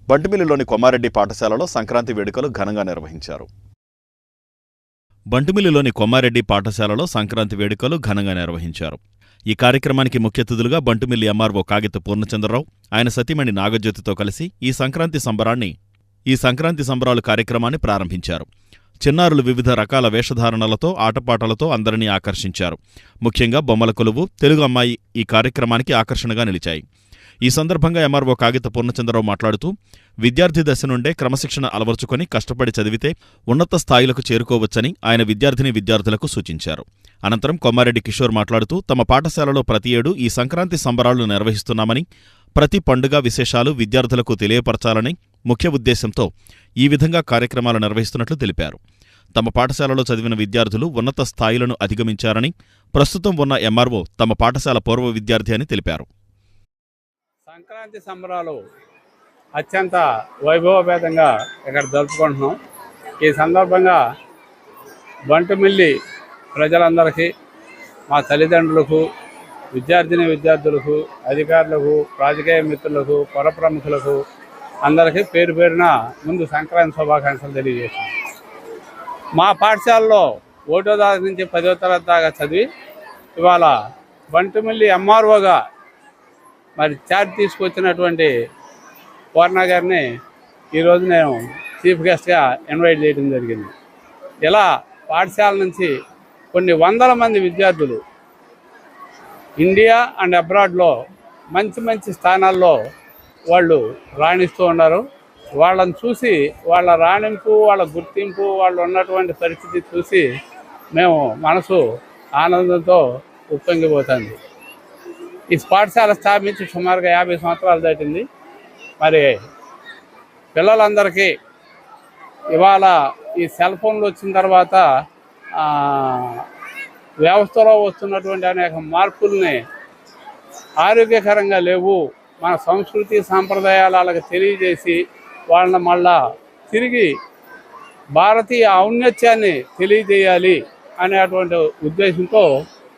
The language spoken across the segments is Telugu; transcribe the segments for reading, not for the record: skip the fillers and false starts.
బంటుమిల్లిలోని కొమ్మారెడ్డి పాఠశాలలో సంక్రాంతి వేడుకలు ఘనంగా నిర్వహించారు. బంటుమిల్లిలోని కొమ్మారెడ్డి పాఠశాలలో సంక్రాంతి వేడుకలు ఘనంగా నిర్వహించారు. ఈ కార్యక్రమానికి ముఖ్య అతిథులుగా బంటుమిల్లి ఎంఆర్ఓ కాగిత పూర్ణచంద్రరావు, ఆయన సతీమణి నాగజ్యోతితో కలిసి ఈ సంక్రాంతి సంబరాలు కార్యక్రమాన్ని ప్రారంభించారు. చిన్నారులు వివిధ రకాల వేషధారణలతో, ఆటపాటలతో అందరినీ ఆకర్షించారు. ముఖ్యంగా బొమ్మల కొలువు, తెలుగు అమ్మాయి ఈ కార్యక్రమానికి ఆకర్షణగా నిలిచాయి. ఈ సందర్భంగా ఎంఆర్ఓ కాగిత పూర్ణచంద్రరావు మాట్లాడుతూ, విద్యార్థి దశ నుండే క్రమశిక్షణ అలవర్చుకొని కష్టపడి చదివితే ఉన్నత స్థాయిలకు చేరుకోవచ్చని ఆయన విద్యార్థులకు సూచించారు. అనంతరం కొమ్మారెడ్డి కిషోర్ మాట్లాడుతూ, తమ పాఠశాలలో ప్రతి ఏడూ ఈ సంక్రాంతి సంబరాలు నిర్వహిస్తున్నామని, ప్రతి పండుగ విశేషాలు విద్యార్థులకు తెలియపరచాలని ముఖ్య ఉద్దేశంతో ఈ విధంగా కార్యక్రమాలు నిర్వహిస్తున్నట్లు తెలిపారు. తమ పాఠశాలలో చదివిన విద్యార్థులు ఉన్నత స్థాయిలను అధిగమించారని, ప్రస్తుతం ఉన్న ఎంఆర్ఓ తమ పాఠశాల పూర్వ విద్యార్థి అని తెలిపారు. సంక్రాంతి సంబరాలు అత్యంత వైభవపేతంగా ఇక్కడ జరుపుకుంటున్నాం. ఈ సందర్భంగా బంటుమిల్లి ప్రజలందరికీ, మా తల్లిదండ్రులకు, విద్యార్థులకు, అధికారులకు, రాజకీయ మిత్రులకు, పుర ప్రముఖులకు అందరికీ పేరు పేరున ముందు సంక్రాంతి శుభాకాంక్షలు తెలియజేస్తున్నాం. మా పాఠశాలలో 1వ తరగతి నుంచి 10వ తరగతి దాకా చదివి ఇవాళ బంటుమిల్లి ఎంఆర్ఓగా మరి ఛార్జ్ తీసుకొచ్చినటువంటి పూర్ణ గారిని ఈరోజు నేను చీఫ్ గెస్ట్గా ఇన్వైట్ చేయడం జరిగింది. ఇలా పాఠశాల నుంచి కొన్ని వందల మంది విద్యార్థులు ఇండియా అండ్ అబ్రాడ్లో మంచి స్థానాల్లో వాళ్ళు రాణిస్తూ ఉన్నారు. వాళ్ళని చూసి, వాళ్ళ రాణింపు, వాళ్ళ గుర్తింపు, వాళ్ళు ఉన్నటువంటి పరిస్థితి చూసి మేము మనసు ఆనందంతో ఉప్పొంగిపోతుంది. ఈ పాఠశాల స్థాపించి సుమారుగా 50 సంవత్సరాలు దాటింది. మరి పిల్లలందరికీ ఇవాళ ఈ సెల్ ఫోన్లు వచ్చిన తర్వాత వ్యవస్థలో వస్తున్నటువంటి అనేక మార్పుల్ని ఆరోగ్యకరంగా లేవు, మన సంస్కృతి సాంప్రదాయాలు వాళ్ళకి తెలియజేసి వాళ్ళని మళ్ళా తిరిగి భారతీయ ఔన్నత్యాన్ని తెలియజేయాలి అనేటువంటి ఉద్దేశంతో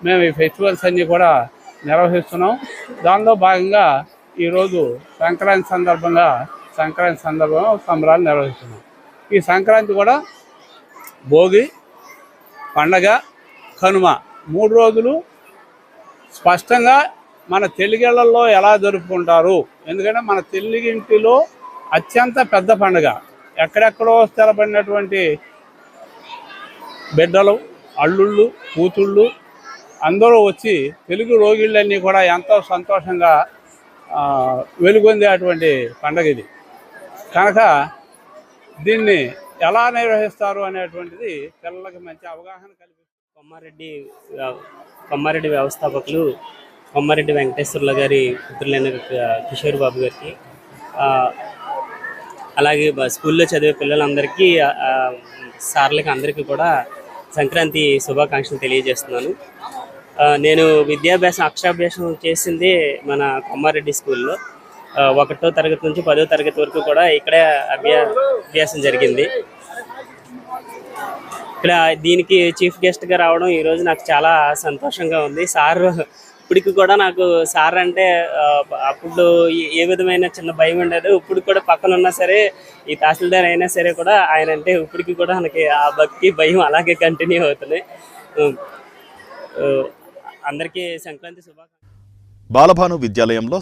మేము ఈ ఫెస్టివల్స్ అన్నీ కూడా నిర్వహిస్తున్నాం. దానిలో భాగంగా ఈరోజు సంక్రాంతి సందర్భంగా సంబరాలు నిర్వహిస్తున్నాం. ఈ సంక్రాంతి కూడా భోగి, పండగ, కనుమ 3 రోజులు స్పష్టంగా మన తెలుగిళ్లలో ఎలా జరుపుకుంటారు. ఎందుకంటే మన తెలుగింటిలో అత్యంత పెద్ద పండుగ. ఎక్కడెక్కడో స్థిరపడినటువంటి బిడ్డలు, అల్లుళ్ళు, కూతుళ్ళు అందరూ వచ్చి తెలుగు రోగిళ్ళన్నీ కూడా ఎంతో సంతోషంగా వెలుగొందేటువంటి పండుగ ఇది. కనుక దీన్ని ఎలా నిర్వహిస్తారు అనేటువంటిది పిల్లలకి మంచి అవగాహన కల్పిస్తుంది. కొమ్మారెడ్డి వ్యవస్థాపకులు కొమ్మారెడ్డి వెంకటేశ్వర్ల గారి పుత్రులైన కిషోర్ బాబు గారికి, అలాగే స్కూల్లో చదివే పిల్లలందరికీ, సార్లకి అందరికీ కూడా సంక్రాంతి శుభాకాంక్షలు తెలియజేస్తున్నాను. నేను అక్షరాభ్యాసం చేసింది మన కొమ్మారెడ్డి స్కూల్లో. 1వ తరగతి నుంచి 10వ తరగతి వరకు కూడా ఇక్కడే అభ్యాసం జరిగింది. ఇక్కడ దీనికి చీఫ్ గెస్ట్గా రావడం ఈరోజు నాకు చాలా సంతోషంగా ఉంది. సార్ ఇప్పటికి కూడా నాకు సార్ అంటే అప్పుడు ఏ విధమైన చిన్న భయం ఉండదు. ఇప్పుడు కూడా పక్కన ఉన్నా సరే, ఈ తహసీల్దార్ అయినా సరే కూడా ఆయన అంటే ఇప్పటికి కూడా మనకి ఆ భక్తి, భయం అలాగే కంటిన్యూ అవుతుంది. అందరికీ సంక్రాంతి శుభాకాంక్షలు. బాలభాను విద్యాలయంలో